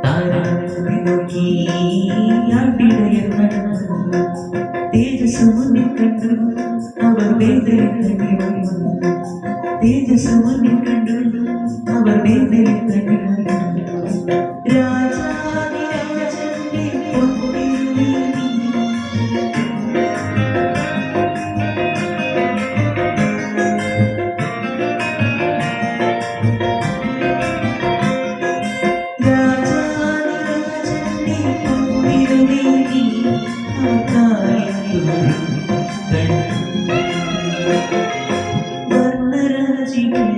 താരങ്ങളെ നോക്കി ആട്ടിടയർ നടന്നു തേജസ് മുന്നിൽ കണ്ടു അവർ വേദന തേജസ് മുന്നിൽ കണ്ടു അവർ വേദന രാജാവിരാജന്റെ പൊൻതിരുമേനി വർണ്ണരാജികൾ